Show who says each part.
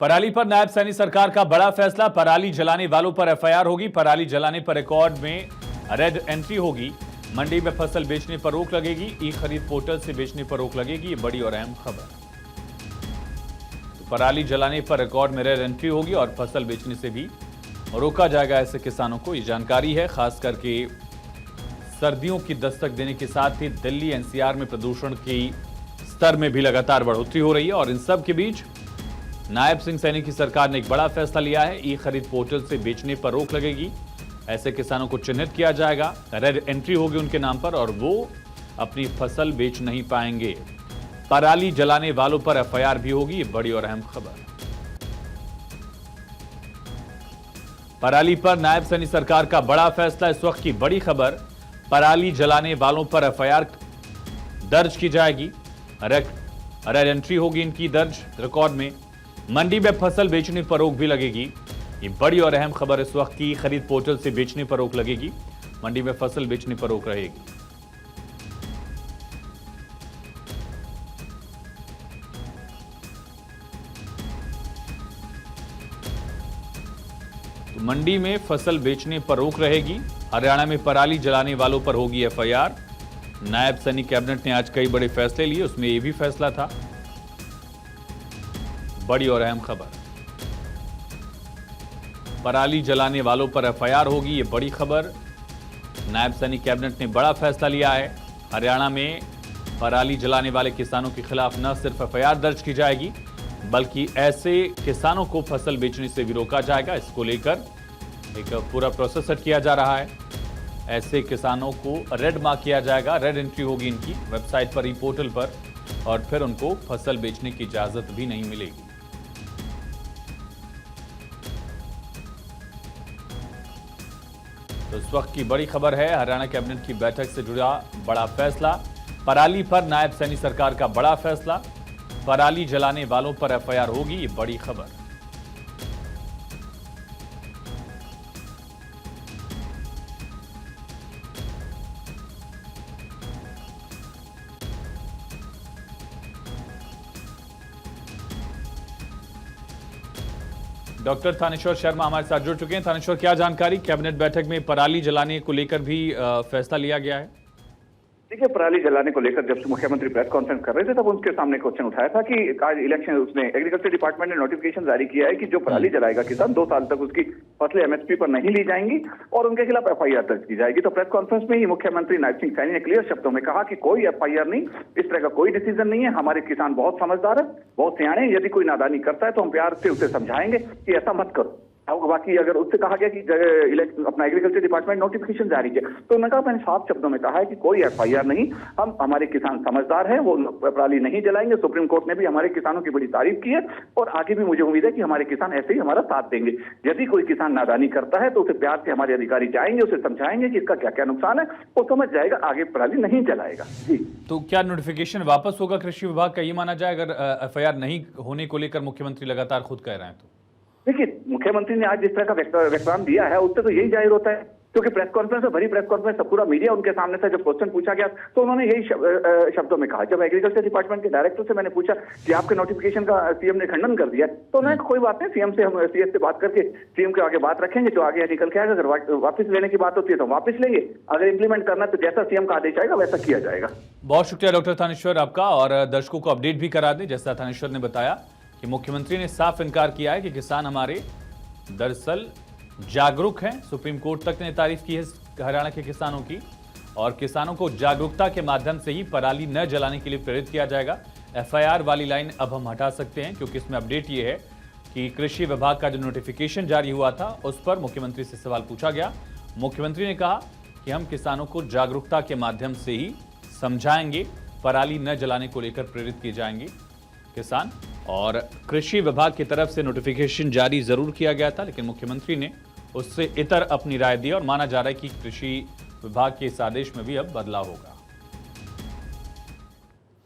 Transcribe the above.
Speaker 1: पराली पर नायब सैनी सरकार का बड़ा फैसला। पराली जलाने वालों पर एफआईआर होगी। पराली जलाने पर रिकॉर्ड में रेड एंट्री होगी। मंडी में फसल बेचने पर रोक लगेगी। ई खरीद पोर्टल से बेचने पर रोक लगेगी। ये बड़ी और अहम खबर। तो पराली जलाने पर रिकॉर्ड में रेड एंट्री होगी और फसल बेचने से भी रोका जाएगा ऐसे किसानों को। ये जानकारी है। खास करके सर्दियों की दस्तक देने के साथ ही दिल्ली एनसीआर में प्रदूषण की स्तर में भी लगातार बढ़ोतरी हो रही है और इन सब के बीच नायब सिंह सैनी की सरकार ने एक बड़ा फैसला लिया है। ई खरीद पोर्टल से बेचने पर रोक लगेगी। ऐसे किसानों को चिन्हित किया जाएगा, रेड एंट्री होगी उनके नाम पर और वो अपनी फसल बेच नहीं पाएंगे। पराली जलाने वालों पर एफआईआर भी होगी। ये बड़ी और अहम खबर। पराली पर नायब सैनी सरकार का बड़ा फैसला, इस वक्त की बड़ी खबर। पराली जलाने वालों पर एफआईआर दर्ज की जाएगी। रेड एंट्री होगी इनकी दर्ज रिकॉर्ड में। मंडी में फसल बेचने पर रोक भी लगेगी। ये बड़ी और अहम खबर इस वक्त की। खरीद पोर्टल से बेचने पर रोक लगेगी। मंडी में फसल बेचने पर रोक रहेगी। तो मंडी में फसल बेचने पर रोक रहेगी। हरियाणा में पराली जलाने वालों पर होगी एफआईआर। नायब सैनी कैबिनेट ने आज कई बड़े फैसले लिए, उसमें यह भी फैसला था। बड़ी और अहम खबर। पराली जलाने वालों पर एफआईआर होगी। ये बड़ी खबर। नायब सैनी कैबिनेट ने बड़ा फैसला लिया है। हरियाणा में पराली जलाने वाले किसानों के खिलाफ न सिर्फ एफआईआर दर्ज की जाएगी बल्कि ऐसे किसानों को फसल बेचने से भी रोका जाएगा। इसको लेकर एक पूरा प्रोसेस सेट किया जा रहा है। ऐसे किसानों को रेड मार्क किया जाएगा। रेड एंट्री होगी इनकी वेबसाइट पर, ई पोर्टल पर, और फिर उनको फसल बेचने की इजाजत भी नहीं मिलेगी। तो इस वक्त की बड़ी खबर है। हरियाणा कैबिनेट की बैठक से जुड़ा बड़ा फैसला। पराली पर नायब सैनी सरकार का बड़ा फैसला। पराली जलाने वालों पर एफआईआर होगी। ये बड़ी खबर। डॉक्टर थानेश्वर शर्मा हमारे साथ जुड़ चुके हैं। थानेश्वर, क्या जानकारी? कैबिनेट बैठक में पराली जलाने को लेकर भी फैसला लिया गया है।
Speaker 2: देखिए, पराली जलाने को लेकर जब मुख्यमंत्री प्रेस कॉन्फ्रेंस कर रहे थे तब उनके सामने क्वेश्चन उठाया था कि आज इलेक्शन उसने एग्रीकल्चर डिपार्टमेंट ने नोटिफिकेशन जारी किया है कि जो पराली जलाएगा किसान 2 साल तक उसकी फसलें एमएसपी पर नहीं ली जाएंगी और उनके खिलाफ एफआईआर दर्ज की जाएगी। तो प्रेस कॉन्फ्रेंस में ही मुख्यमंत्री नायब सिंह सैनी ने क्लियर शब्दों में कहा कि कोई एफआईआर नहीं, इस तरह का कोई डिसीजन नहीं है। हमारे किसान बहुत समझदार है, बहुत सियाणे हैं। यदि कोई नादानी करता है तो हम प्यार से उसे समझाएंगे कि ऐसा मत करो। बाकी अगर उससे कहा गया कि अपना एग्रीकल्चर डिपार्टमेंट नोटिफिकेशन जारी किया तो उन्होंने कहा, मैंने साफ शब्दों में कहा है कि कोई एफआईआर नहीं, हम हमारे किसान समझदार हैं, वो पराली नहीं जलाएंगे। सुप्रीम कोर्ट ने भी हमारे किसानों की बड़ी तारीफ की है और आगे भी मुझे उम्मीद है कि हमारे किसान ऐसे ही हमारा साथ देंगे। यदि कोई किसान नादानी करता है तो उसे प्यार से हमारे अधिकारी जाएंगे, उसे समझाएंगे कि इसका क्या क्या नुकसान है, वो समझ जाएगा, आगे पराली नहीं जलाएगा। जी,
Speaker 1: तो क्या नोटिफिकेशन वापस होगा कृषि विभाग का, ये माना जाए अगर एफआईआर नहीं होने को लेकर मुख्यमंत्री लगातार खुद कह रहे हैं? तो
Speaker 2: देखिए, मुख्यमंत्री ने आज जिस तरह का व्यक्तव्य दिया है उससे तो यही जाहिर होता है, क्योंकि प्रेस कॉन्फ्रेंस में, भरी प्रेस कॉन्फ्रेंस में पूरा मीडिया उनके सामने था। जब क्वेश्चन पूछा गया तो उन्होंने यही शब्दों में कहा। जब एग्रीकल्चर डिपार्टमेंट के डायरेक्टर से मैंने पूछा कि आपके नोटिफिकेशन का सीएम ने खंडन कर दिया, तो उन्होंने कोई बात नहीं, सीएम से हम सीएस से बात करके सीएम के आगे बात रखेंगे, जो आगे निकल के आएगा। अगर वापस लेने की बात होती है तो वापस लेंगे, अगर इंप्लीमेंट करना है तो जैसा सीएम का आदेश आएगा वैसा किया जाएगा।
Speaker 1: बहुत शुक्रिया डॉक्टर थानेश्वर आपका। और दर्शकों को अपडेट भी करा दें, जैसा थानेश्वर ने बताया कि मुख्यमंत्री ने साफ इनकार किया है कि किसान हमारे दरअसल जागरूक हैं। सुप्रीम कोर्ट तक ने तारीफ की है हरियाणा के किसानों की और किसानों को जागरूकता के माध्यम से ही पराली न जलाने के लिए प्रेरित किया जाएगा। एफआईआर वाली लाइन अब हम हटा सकते हैं क्योंकि इसमें अपडेट ये है कि कृषि विभाग का जो नोटिफिकेशन जारी हुआ था उस पर मुख्यमंत्री से सवाल पूछा गया। मुख्यमंत्री ने कहा कि हम किसानों को जागरूकता के माध्यम से ही समझाएंगे, पराली न जलाने को लेकर प्रेरित किए जाएंगे किसान। और कृषि विभाग की तरफ से नोटिफिकेशन जारी जरूर किया गया था, लेकिन मुख्यमंत्री ने उससे इतर अपनी राय दी और माना जा रहा है कि कृषि विभाग के इस आदेश में भी अब बदलाव होगा।